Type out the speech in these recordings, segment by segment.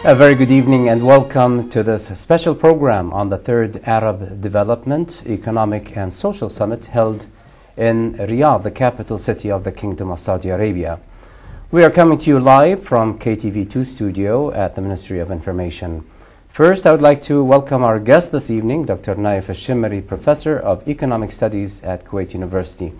A very good evening and welcome to this special program on the third Arab Development, Economic and Social Summit held in Riyadh, the capital city of the Kingdom of Saudi Arabia. We are coming to you live from KTV2 studio at the Ministry of Information. First, I would like to welcome our guest this evening, Dr.Nayef, الشمري, Professor of Economic Studies at Kuwait University.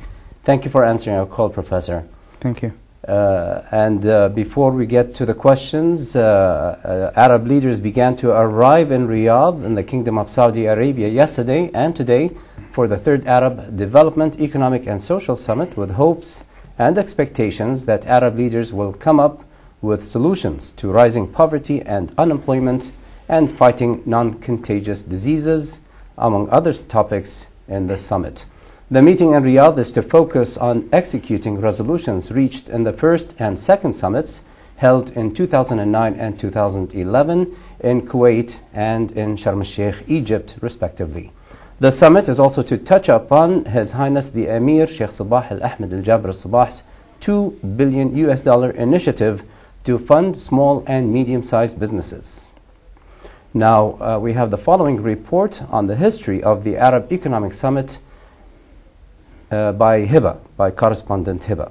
Thank you for answering our call, Professor. Thank you. Before we get to the questions, Arab leaders began to arrive in Riyadh in the Kingdom of Saudi Arabia yesterday and today for the third Arab Development, Economic and Social Summit with hopes and expectations that Arab leaders will come up with solutions to rising poverty and unemployment and fighting non-contagious diseases, among other topics in this summit. The meeting in Riyadh is to focus on executing resolutions reached in the first and second summits held in 2009 and 2011 in Kuwait and in Sharm el-Sheikh, Egypt, respectively. The summit is also to touch upon His Highness the Emir Sheikh Sabah Al-Ahmed Al-Jabr Al-Sabah's $2 billion initiative to fund small and medium-sized businesses. Now, we have the following report on the history of the Arab Economic Summit by correspondent Hiba.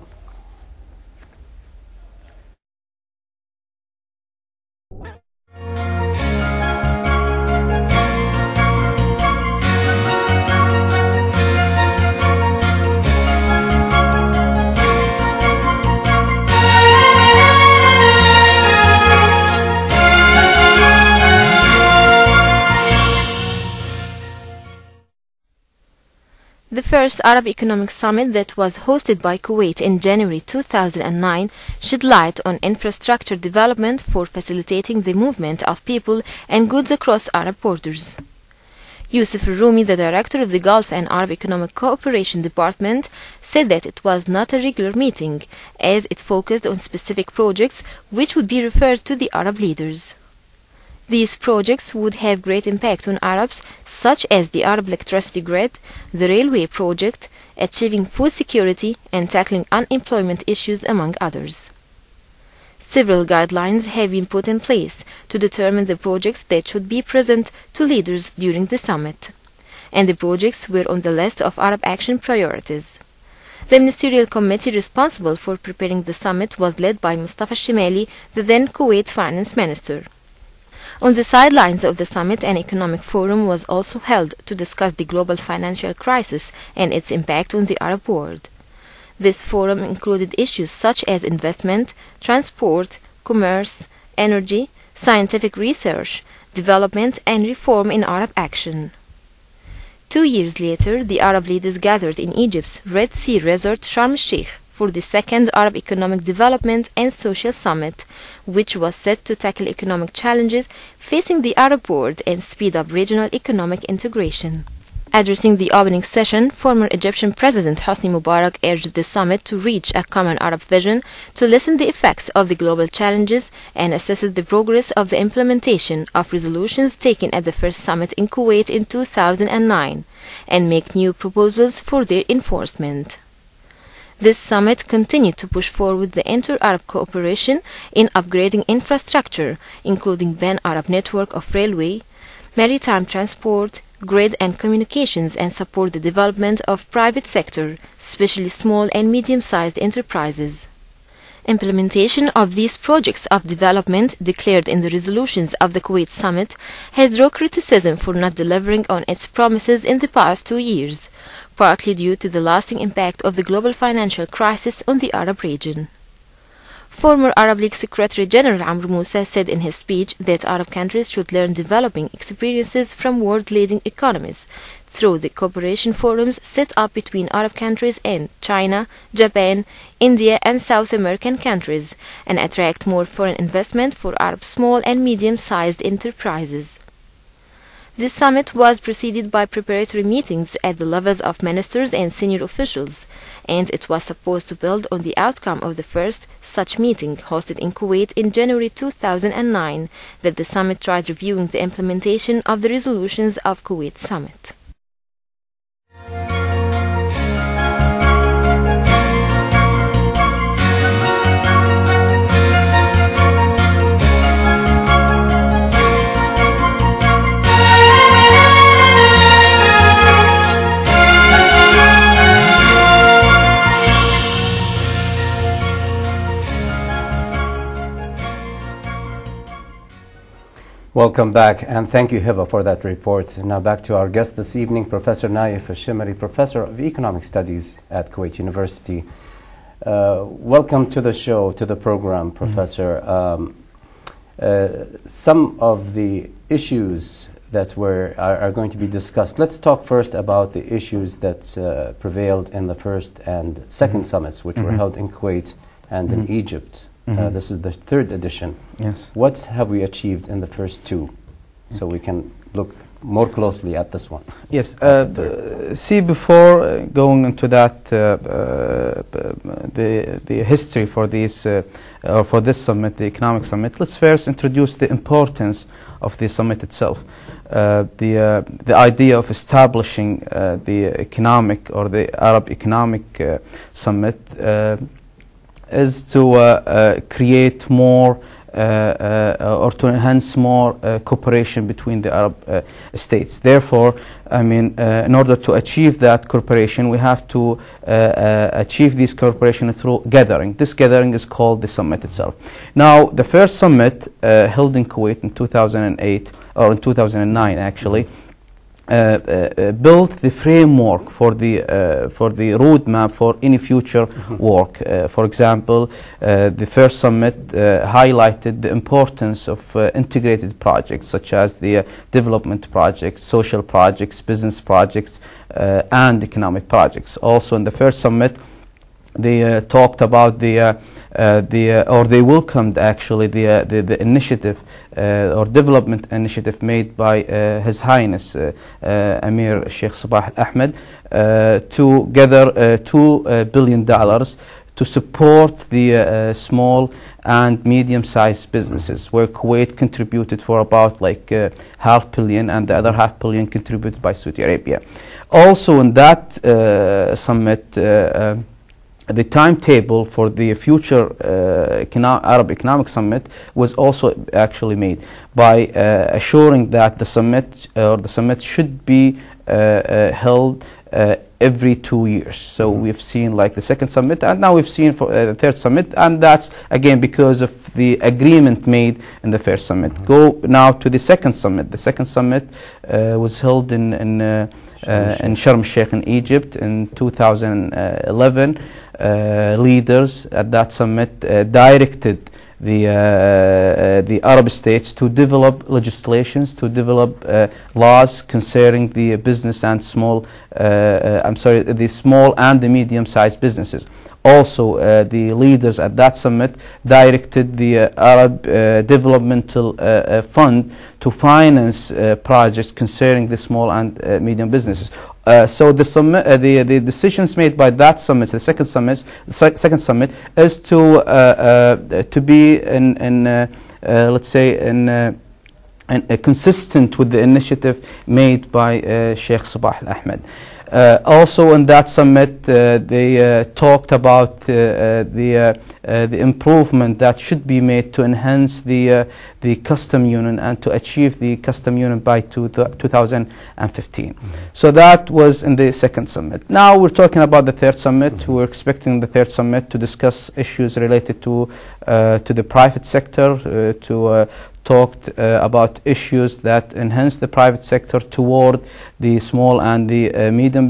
The first Arab Economic Summit that was hosted by Kuwait in January 2009 shed light on infrastructure development for facilitating the movement of people and goods across Arab borders. Yusuf Al-Rumi, the director of the Gulf and Arab Economic Cooperation Department, said that it was not a regular meeting, as it focused on specific projects which would be referred to the Arab leaders. These projects would have great impact on Arabs, such as the Arab electricity grid, the railway project, achieving food security, and tackling unemployment issues, among others. Several guidelines have been put in place to determine the projects that should be present to leaders during the summit, and the projects were on the list of Arab action priorities. The ministerial committee responsible for preparing the summit was led by Mustafa Shemali, the then Kuwait finance minister. On the sidelines of the summit, an economic forum was also held to discuss the global financial crisis and its impact on the Arab world. This forum included issues such as investment, transport, commerce, energy, scientific research, development, and reform in Arab action. 2 years later, the Arab leaders gathered in Egypt's Red Sea resort Sharm el-Sheikh for the second Arab Economic Development and Social Summit, which was set to tackle economic challenges facing the Arab world and speed up regional economic integration. Addressing the opening session, former Egyptian President Hosni Mubarak urged the summit to reach a common Arab vision, to lessen the effects of the global challenges, and assess the progress of the implementation of resolutions taken at the first summit in Kuwait in 2009, and make new proposals for their enforcement. This summit continued to push forward the inter-Arab cooperation in upgrading infrastructure, including Pan-Arab network of railway, maritime transport, grid and communications, and support the development of private sector, especially small and medium-sized enterprises. Implementation of these projects of development declared in the resolutions of the Kuwait summit has drawn criticism for not delivering on its promises in the past 2 years, partly due to the lasting impact of the global financial crisis on the Arab region. Former Arab League Secretary General Amr Moussa said in his speech that Arab countries should learn developing experiences from world-leading economies through the cooperation forums set up between Arab countries and China, Japan, India and South American countries, and attract more foreign investment for Arab small and medium-sized enterprises. This summit was preceded by preparatory meetings at the levels of ministers and senior officials, and it was supposed to build on the outcome of the first such meeting hosted in Kuwait in January 2009, that the summit tried reviewing the implementation of the resolutions of Kuwait summit. Welcome back, and thank you, Hiba, for that report. Now back to our guest this evening, Professor Nayef Alshammari, Professor of Economic Studies at Kuwait University. Welcome to the show, to the program, Professor. Some of the issues that are going to be discussed. Let's talk first about the issues that prevailed in the first and second summits, which were held in Kuwait and in Egypt. This is the third edition. Yes. What have we achieved in the first two, so we can look more closely at this one? Yes. See, before going into that, the history for these for this summit, the economic summit, let's first introduce the importance of the summit itself. The idea of establishing the economic or the Arab Economic Summit is to create more or to enhance more cooperation between the Arab states. Therefore, I mean, in order to achieve that cooperation, we have to achieve this cooperation through gathering. This gathering is called the summit itself. Now, the first summit held in Kuwait in 2008, or in 2009 actually, built the framework for the roadmap for any future work. For example, the first summit highlighted the importance of integrated projects such as the development projects, social projects, business projects, and economic projects. Also, in the first summit, they talked about or they welcomed actually the initiative or development initiative made by His Highness Amir Sheikh Sabah Ahmed to gather $2 billion to support the small and medium-sized businesses, where Kuwait contributed for about like $500 million, and the other $500 million contributed by Saudi Arabia. Also, in that summit, the timetable for the future Arab Economic Summit was also actually made by assuring that the summit should be held every 2 years. So we've seen like the second summit, and now we've seen for the third summit, and that's again because of the agreement made in the first summit. Go now to the second summit. The second summit was held in Sharm el-Sheikh in Egypt in 2011. Leaders at that summit directed the Arab states to develop legislations, to develop laws concerning the business and small, the small and the medium-sized businesses. Also, the leaders at that summit directed the Arab Developmental Fund to finance projects concerning the small and medium businesses. So the decisions made by that summit, the second summit, is to be let's say consistent with the initiative made by Sheikh Sabah Ahmed. Also, in that summit, they talked about the improvement that should be made to enhance the custom union and to achieve the custom union by 2015. So that was in the second summit. Now we're talking about the third summit. We're expecting the third summit to discuss issues related to the private sector, to talked about issues that enhance the private sector toward the small and the medium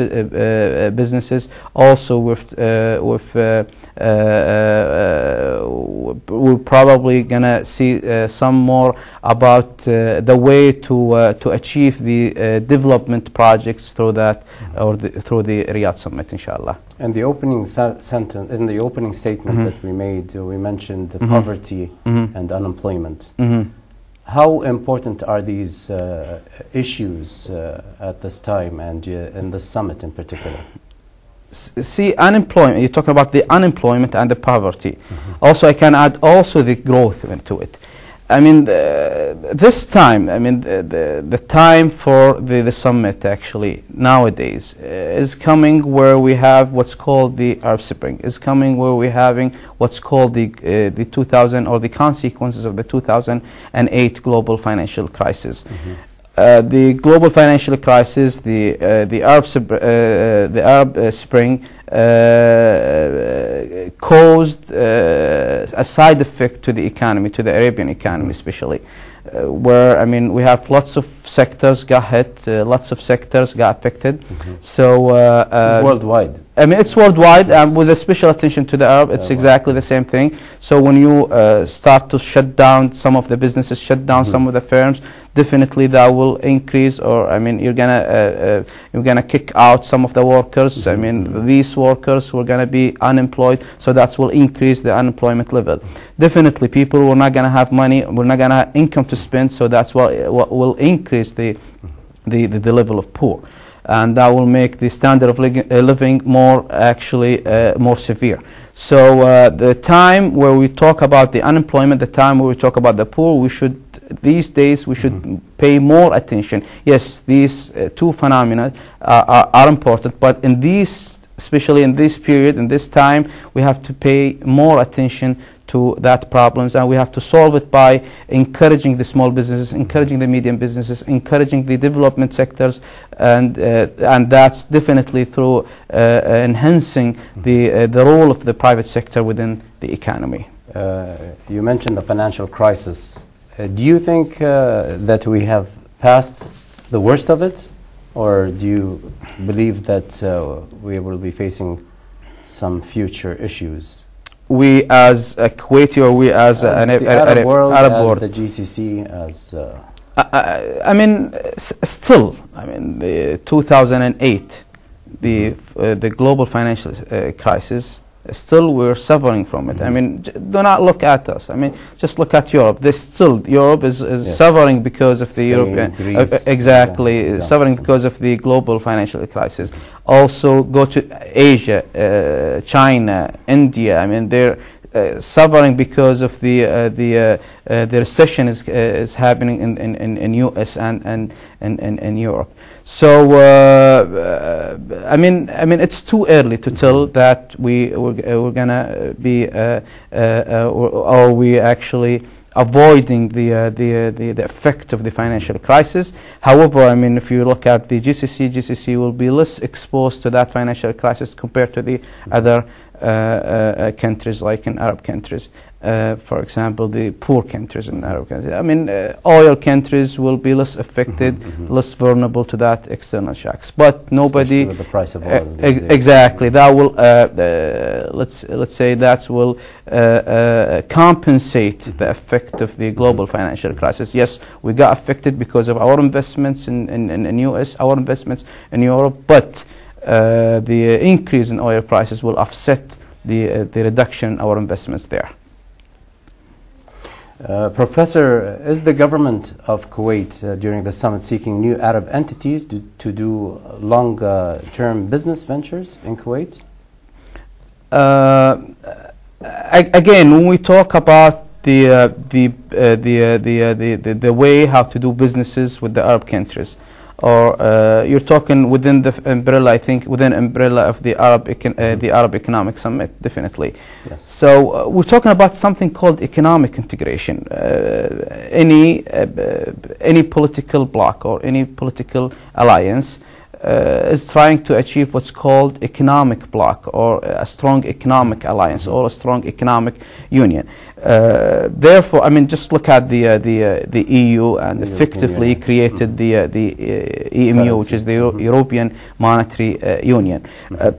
businesses. Also, we're probably gonna see some more about the way to achieve the development projects through that or through the Riyadh summit, inshallah. And the opening sentence in the opening statement that we made, we mentioned the poverty and unemployment. How important are these issues at this time and in the summit in particular? See, unemployment, you're talking about the unemployment and the poverty. Also, I can add also the growth into it. I mean, this time, I mean, the time for the summit actually nowadays is coming where we have what's called the Arab Spring, is coming where we're having what's called the 2000 or the consequences of the 2008 global financial crisis. the global financial crisis, the Arab Spring caused a side effect to the economy, to the Arabian economy especially, where, I mean, we have lots of sectors got hit, lots of sectors got affected. So it's worldwide. I mean, it's worldwide, and with a special attention to the Arab, it's exactly the same thing. So when you start to shut down some of the businesses, shut down some of the firms, definitely that will increase, or I mean, you're gonna kick out some of the workers. I mean, these workers were gonna be unemployed, so that will increase the unemployment level. Definitely, people were not gonna have money, we're not gonna have income to spend, so that's what will increase the level of poor. And that will make the standard of living more more severe. So the time where we talk about the unemployment, the time where we talk about the poor, we should, these days, we should pay more attention. Yes, these two phenomena are important, but in these, especially in this period, in this time, we have to pay more attention to that problems, and we have to solve it by encouraging the small businesses, encouraging the medium businesses, encouraging the development sectors, and that's definitely through enhancing the role of the private sector within the economy. You mentioned the financial crisis. Do you think that we have passed the worst of it, or do you believe that we will be facing some future issues? We as a Kuwaiti, or we as an Arab world, Arab as the GCC, as I mean, still, I mean, the 2008, the global financial crisis, still we're suffering from it. I mean, do not look at us. I mean, just look at Europe. Europe is yes, suffering because of the European, exactly, suffering because of the global financial crisis. Also, go to Asia, China, India. I mean, they're suffering because of the recession is happening in US and Europe. So I mean it's too early to tell that we're gonna be or we actually avoiding the effect of the financial crisis. However, I mean, if you look at the GCC will be less exposed to that financial crisis compared to the other countries, like in Arab countries. For example, the poor countries in Arab countries. I mean, oil countries will be less affected, less vulnerable to that external shocks. But nobody, with the price of oil, exactly, that will let's say that will compensate the effect of the global financial crisis. Yes, we got affected because of our investments in US, our investments in Europe, but the increase in oil prices will offset the reduction in our investments there. Professor, is the government of Kuwait during the summit seeking new Arab entities to do long-term business ventures in Kuwait? Again, when we talk about the way how to do businesses with the Arab countries, or you're talking within the umbrella, I think, within umbrella of the Arab Economic Summit, definitely. Yes. So we're talking about something called economic integration. Any political bloc or any political alliance is trying to achieve what's called economic bloc, or a strong economic alliance, or a strong economic union. Therefore, I mean, just look at the EU, and effectively created the EMU, which is the European Monetary Union.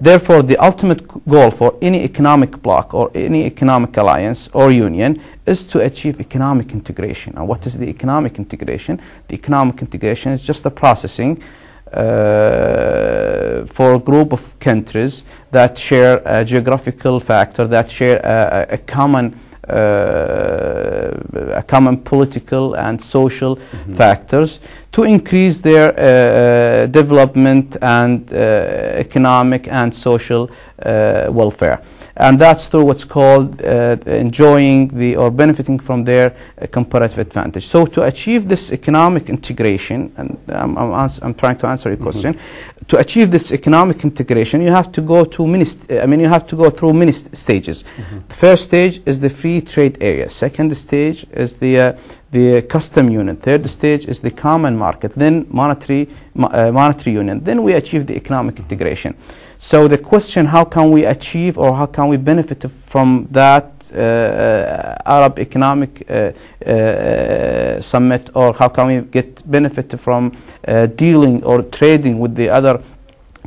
Therefore, the ultimate goal for any economic bloc or any economic alliance or union is to achieve economic integration. And what is the economic integration? The economic integration is just a processing for a group of countries that share a geographical factor, that share a common political and social factors, to increase their development and economic and social welfare. And that's through what's called enjoying or benefiting from their comparative advantage. So to achieve this economic integration, and I'm trying to answer your question, to achieve this economic integration, you have to go to you have to go through many stages. The first stage is the free trade area. Second stage is the custom union. Third stage is the common market. Then monetary union. Then we achieve the economic integration. So the question, how can we achieve or how can we benefit from that Arab Economic Summit, or how can we get benefit from dealing or trading with the other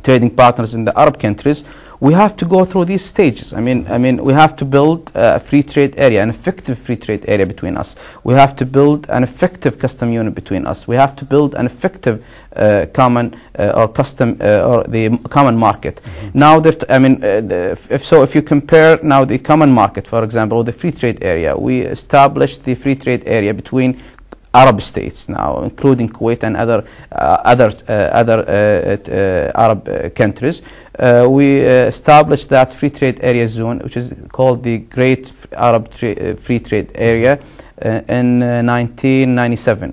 trading partners in the Arab countries? We have to go through these stages. I mean, we have to build a free trade area, an effective free trade area between us. We have to build an effective custom union between us. We have to build an effective common or custom or the common market. Now that if you compare now the common market, for example, or the free trade area, we established the free trade area between Arab states now, including Kuwait and other Arab countries. We established that free trade area zone, which is called the Great Arab Free Trade Area, in 1997.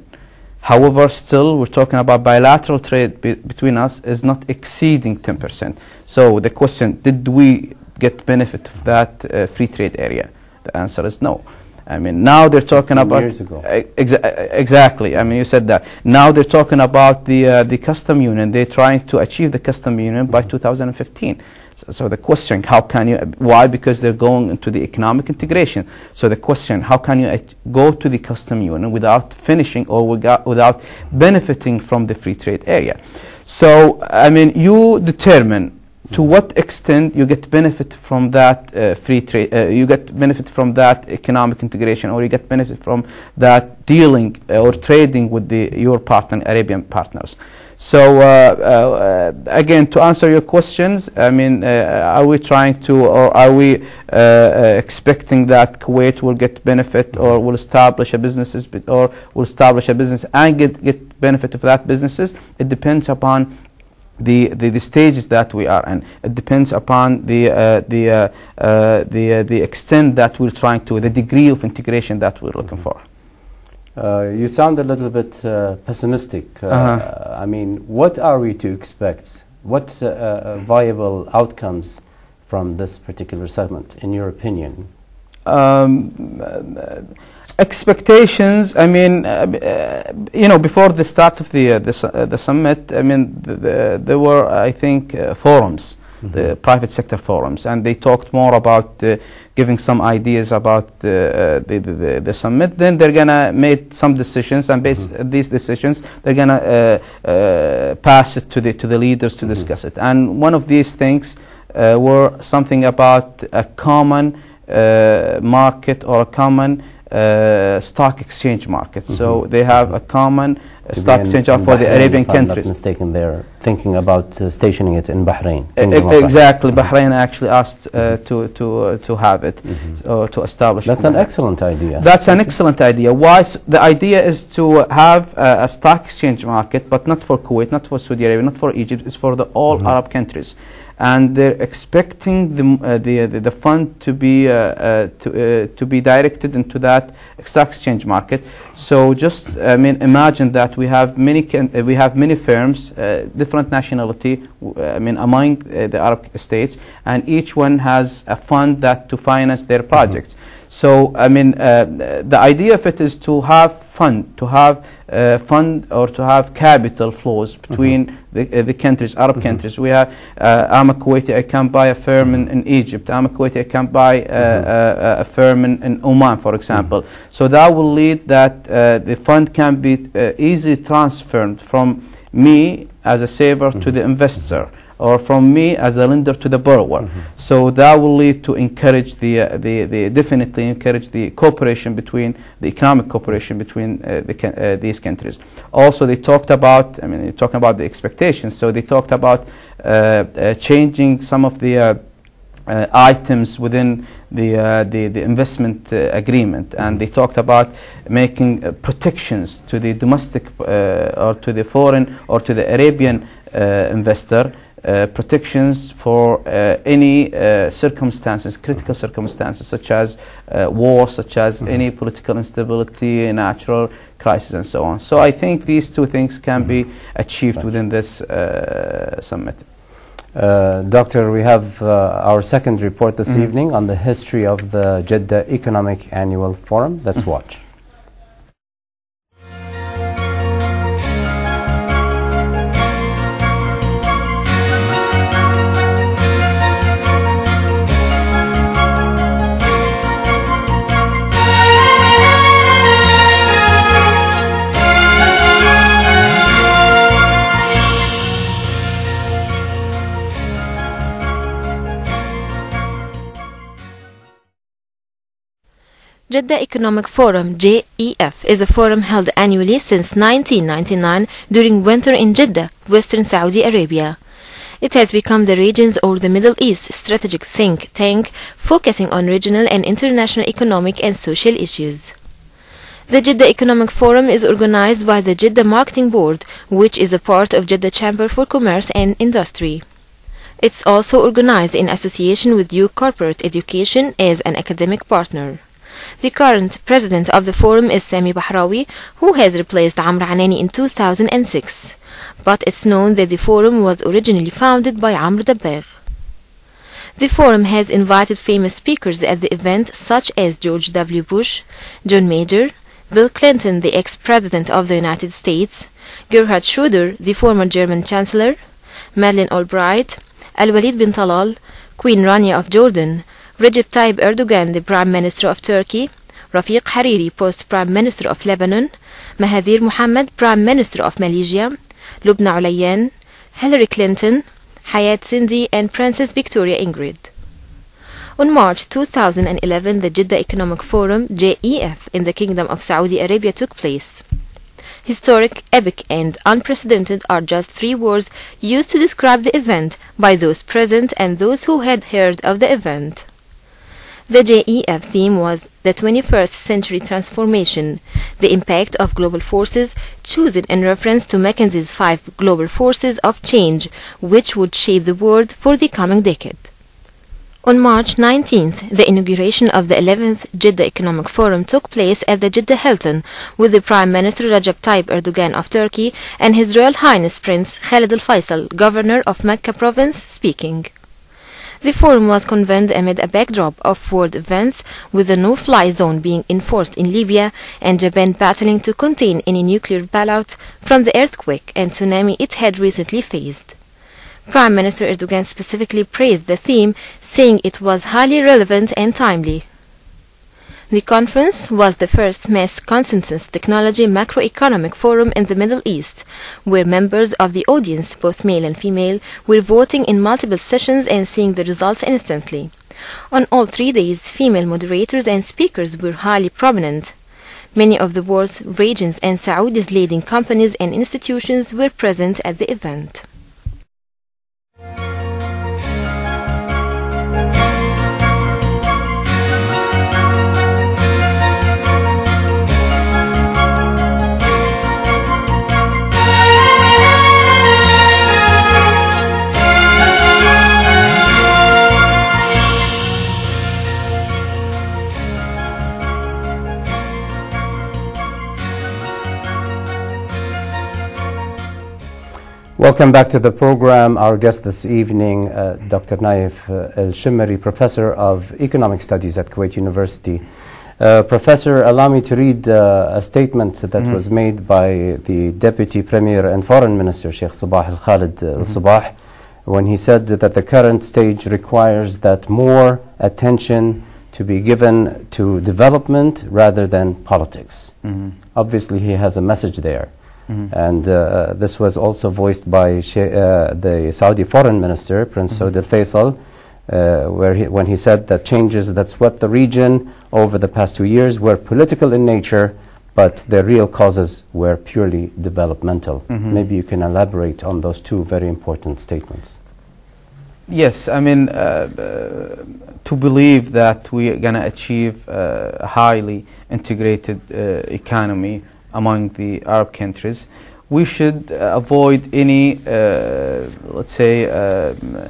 However, still we're talking about bilateral trade between us is not exceeding 10%. So the question, did we get benefit of that free trade area? The answer is no. I mean, now they're talking about years ago. Exactly. I mean, you said that. Now they're talking about the custom union. They're trying to achieve the custom union by 2015. So the question, how can you? Why? Because they're going into the economic integration. So the question, how can you go to the custom union without finishing or without benefiting from the free trade area? So I mean, you determine to what extent you get benefit from that free trade, you get benefit from that economic integration, or you get benefit from that dealing or trading with your partner, Arabian partners. So again, to answer your questions, I mean, are we trying to, or are we expecting that Kuwait will get benefit, or will establish a businesses, or will establish a business and get benefit of that businesses? It depends upon the stages that we are in. It depends upon the extent that we're trying to, the degree of integration that we're looking for. You sound a little bit pessimistic. I mean, what are we to expect? What viable outcomes from this particular segment, in your opinion? Expectations, I mean, you know, before the start of the summit, I mean, there were, I think, forums, the private sector forums, and they talked more about giving some ideas about the summit. Then they're gonna make some decisions, and based on these decisions, they're gonna pass it to the leaders to discuss it. And one of these things were something about a common market, or a common stock exchange market. So they have a common stock exchange for the Arabian countries. If I'm not mistaken, they're thinking about stationing it in Bahrain. Exactly. Bahrain actually asked to have it, to establish. That's an excellent idea. That's an excellent idea. Why? The idea is to have a stock exchange market, but not for Kuwait, not for Saudi Arabia, not for Egypt. It's for the all Arab countries. And they're expecting the fund to be directed into that stock exchange market. So just I mean, imagine that we have many firms, different nationality, I mean, among the Arab states, and each one has a fund that to finance their projects. So I mean, the idea of it is to have fund, or to have capital flows between the countries, Arab countries. We have, I'm a Kuwaiti, I can buy a firm in Egypt. I'm a Kuwaiti, I can buy a firm in Oman, for example. So that will lead that the fund can be easily transferred from me as a saver to the investor, or from me as a lender to the borrower. So that will lead to encourage definitely encourage the cooperation between, the economic cooperation between these countries. Also, they talked about, I mean, they're talking about the expectations, so they talked about changing some of the items within the investment agreement, and they talked about making protections to the domestic or to the foreign or to the Arabian investor, protections for any circumstances, critical circumstances, such as war, such as any political instability, natural crisis, and so on. So I think these two things can be achieved within this summit. Doctor, we have our second report this evening on the history of the Jeddah Economic Annual Forum. Let's watch. Jeddah Economic Forum, JEF, is a forum held annually since 1999 during winter in Jeddah, Western Saudi Arabia. It has become the region's or the Middle East strategic think tank, focusing on regional and international economic and social issues. The Jeddah Economic Forum is organized by the Jeddah Marketing Board, which is a part of Jeddah Chamber for Commerce and Industry. It's also organized in association with Duke Corporate Education as an academic partner. The current president of the forum is Sami Bahrawi, who has replaced Amr Anani in 2006. But it's known that the forum was originally founded by Amr Dabbagh. The forum has invited famous speakers at the event such as George W. Bush, John Major, Bill Clinton, the ex-president of the United States, Gerhard Schröder, the former German chancellor, Madeleine Albright, Al-Walid bin Talal, Queen Rania of Jordan, Recep Tayyip Erdogan, the Prime Minister of Turkey, Rafiq Hariri, Post-Prime Minister of Lebanon, Mahathir Mohamad, Prime Minister of Malaysia, Lubna Ulayyan, Hillary Clinton, Hayat Sindhi, and Princess Victoria Ingrid. On March 2011, the Jeddah Economic Forum, JEF, in the Kingdom of Saudi Arabia took place. Historic, epic, and unprecedented are just three words used to describe the event by those present and those who had heard of the event. The JEF theme was the 21st Century Transformation, the impact of global forces, chosen in reference to McKinsey's 5 global forces of change, which would shape the world for the coming decade. On March 19th, the inauguration of the 11th Jeddah Economic Forum took place at the Jeddah Hilton, with the Prime Minister Recep Tayyip Erdogan of Turkey and His Royal Highness Prince Khalid Al Faisal, Governor of Mecca Province, speaking. The forum was convened amid a backdrop of world events, with the no-fly zone being enforced in Libya and Japan battling to contain any nuclear fallout from the earthquake and tsunami it had recently faced. Prime Minister Erdogan specifically praised the theme, saying it was highly relevant and timely. The conference was the first mass consensus technology macroeconomic forum in the Middle East, where members of the audience, both male and female, were voting in multiple sessions and seeing the results instantly. On all 3 days, female moderators and speakers were highly prominent. Many of the world's regions and Saudi's leading companies and institutions were present at the event. Welcome back to the program. Our guest this evening, Dr. Nayef Alshammari, Professor of Economic Studies at Kuwait University. Professor, allow me to read a statement that was made by the Deputy Premier and Foreign Minister, Sheikh Sabah Al-Khalid Al-Sabah, when he said that the current stage requires that more attention to be given to development rather than politics. Obviously, he has a message there. And this was also voiced by the Saudi Foreign Minister, Prince Saud Al Faisal, when he said that changes that swept the region over the past 2 years were political in nature, but their real causes were purely developmental. Maybe you can elaborate on those two very important statements. Yes, I mean, to believe that we are going to achieve a highly integrated economy among the Arab countries, we should avoid any, let's say,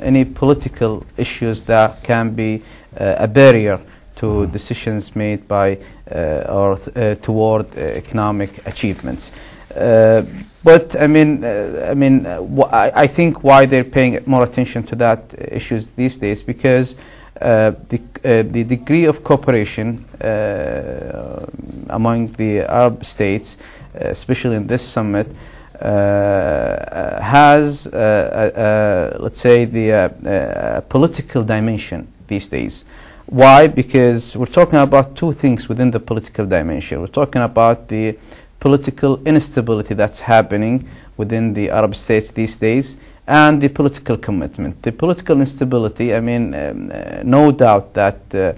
any political issues that can be a barrier to decisions made by or toward economic achievements. But I I think why they're paying more attention to that issues these days, because the degree of cooperation among the Arab states, especially in this summit, has let's say the political dimension these days. Why? Because we're talking about two things within the political dimension. We're talking about the political instability that's happening within the Arab states these days, and the political commitment. The political instability, no doubt that the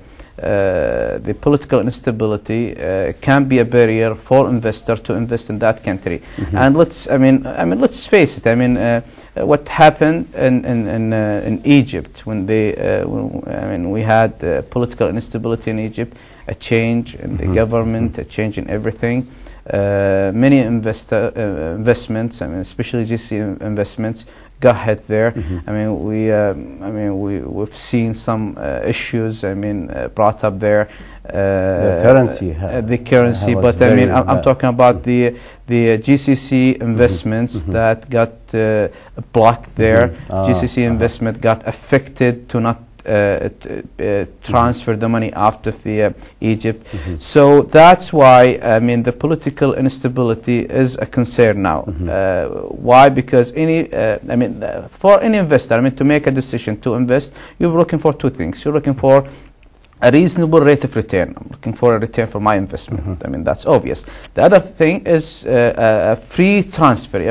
political instability can be a barrier for investor to invest in that country. And let's face it. What happened in Egypt when we had political instability in Egypt, a change in the government, a change in everything. Many investments, especially GC investments, got hit there. We've seen some issues. Brought up there. The currency, but I'm talking about the GCC investments that got blocked there. GCC investment got affected to not transfer the money out of the Egypt. So that's why the political instability is a concern now. Why? Because any for any investor, to make a decision to invest, you're looking for two things. You're looking for a reasonable rate of return. I'm looking for a return for my investment. That's obvious. The other thing is a free transfer.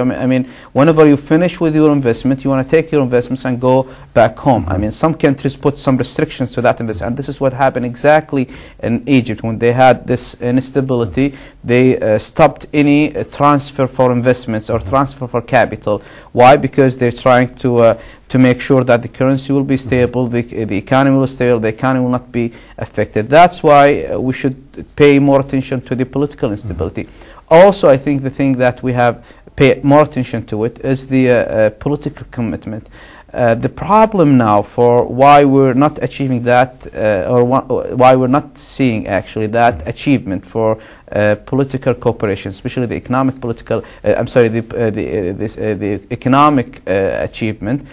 Whenever you finish with your investment, you want to take your investments and go back home. Some countries put some restrictions to that investment, and this is what happened exactly in Egypt. When they had this instability, they stopped any transfer for investments or transfer for capital. Why? Because they're trying to make sure that the currency will be stable, the economy will stay, the economy will not be affected. That's why we should pay more attention to the political instability. Also, I think the thing that we have paid more attention to it is the political commitment. The problem now for why we're not achieving that, or why we're not seeing actually that achievement for political cooperation, especially the economic the economic achievement.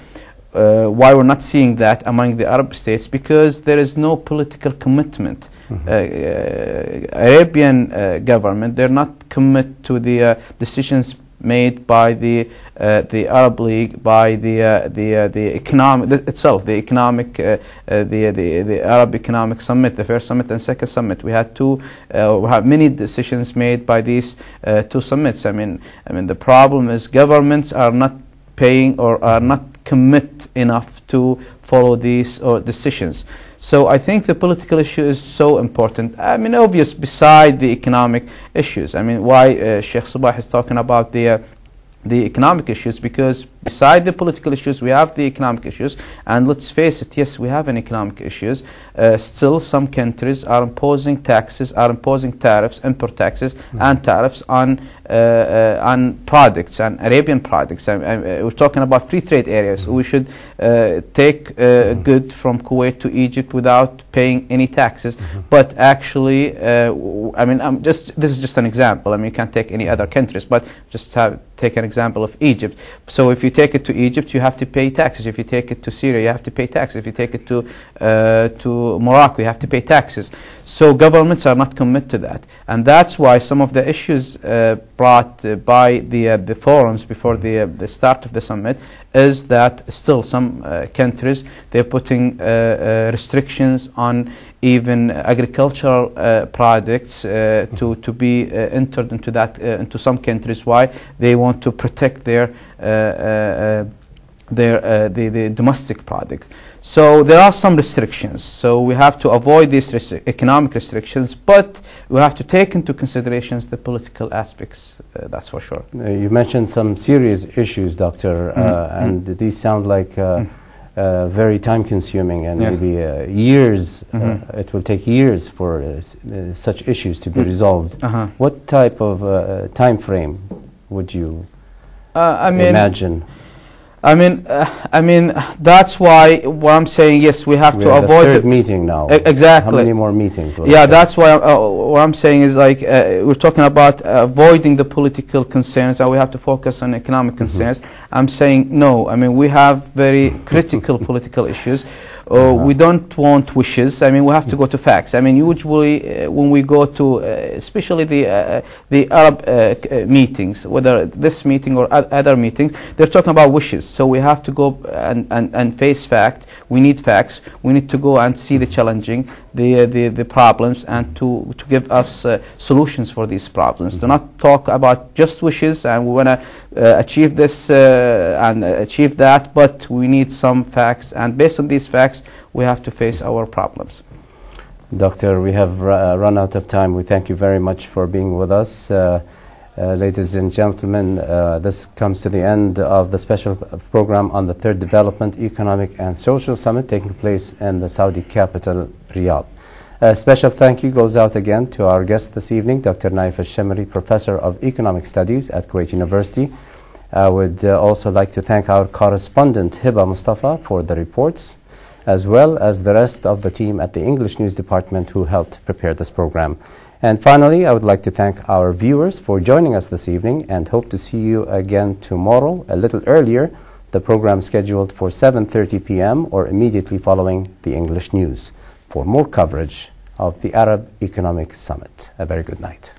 Why we're not seeing that among the Arab states? Because there is no political commitment. Arabian government, they're not committed to the decisions made by the Arab League, by the economic itself, the economic, the Arab Economic Summit, the first summit and second summit. We had we have many decisions made by these two summits. The problem is governments are not paying or are not commit enough to follow these decisions. So I think the political issue is so important. Obvious beside the economic issues. Why Sheikh Sabah is talking about the economic issues, because beside the political issues we have the economic issues, and let's face it, yes, we have an economic issues. Still some countries are imposing taxes, are imposing tariffs, import taxes and tariffs on products, and Arabian products. We're talking about free trade areas. We should take good from Kuwait to Egypt without paying any taxes. But actually, this is just an example. You can't take any other countries, but just take an example of Egypt. So if you take it to Egypt, you have to pay taxes. If you take it to Syria, you have to pay taxes. If you take it to Morocco, you have to pay taxes. So governments are not committed to that, and that's why some of the issues brought by the forums before the start of the summit is that still some countries, they're putting restrictions on even agricultural products to be entered into that into some countries. Why? They want to protect the domestic products. So there are some restrictions. So we have to avoid these economic restrictions, but we have to take into considerations the political aspects. That's for sure. You mentioned some serious issues, Doctor, and these sound like very time-consuming, and maybe years. It will take years for such issues to be resolved. What type of time frame would you imagine? I mean, that's why what I'm saying. Yes, we have to avoid the third meeting now. Exactly. How many more meetings? Yeah, that's why what I'm saying is like we're talking about avoiding the political concerns, and we have to focus on economic concerns. I'm saying no. I mean, we have very critical political issues. We don't want wishes. I mean, we have to go to facts. I mean, usually when we go to, especially the Arab meetings, whether this meeting or other meetings, they're talking about wishes. So we have to go and face fact. We need facts. We need to go and see the challenging, the problems, and to give us solutions for these problems. Do not talk about just wishes and we want to achieve this and achieve that, but we need some facts, and based on these facts we have to face our problems. Doctor, we have run out of time. We thank you very much for being with us. Ladies and gentlemen, this comes to the end of the special program on the Third Development, Economic and Social Summit taking place in the Saudi capital, Riyadh. A special thank you goes out again to our guest this evening, Dr.Nayef Alshammari, Professor of Economic Studies at Kuwait University. I would also like to thank our correspondent, Hiba Mustafa, for the reports, as well as the rest of the team at the English News Department who helped prepare this program. And finally, I would like to thank our viewers for joining us this evening and hope to see you again tomorrow, a little earlier, the program scheduled for 7:30 p.m. or immediately following the English news for more coverage of the Arab Economic Summit. A very good night.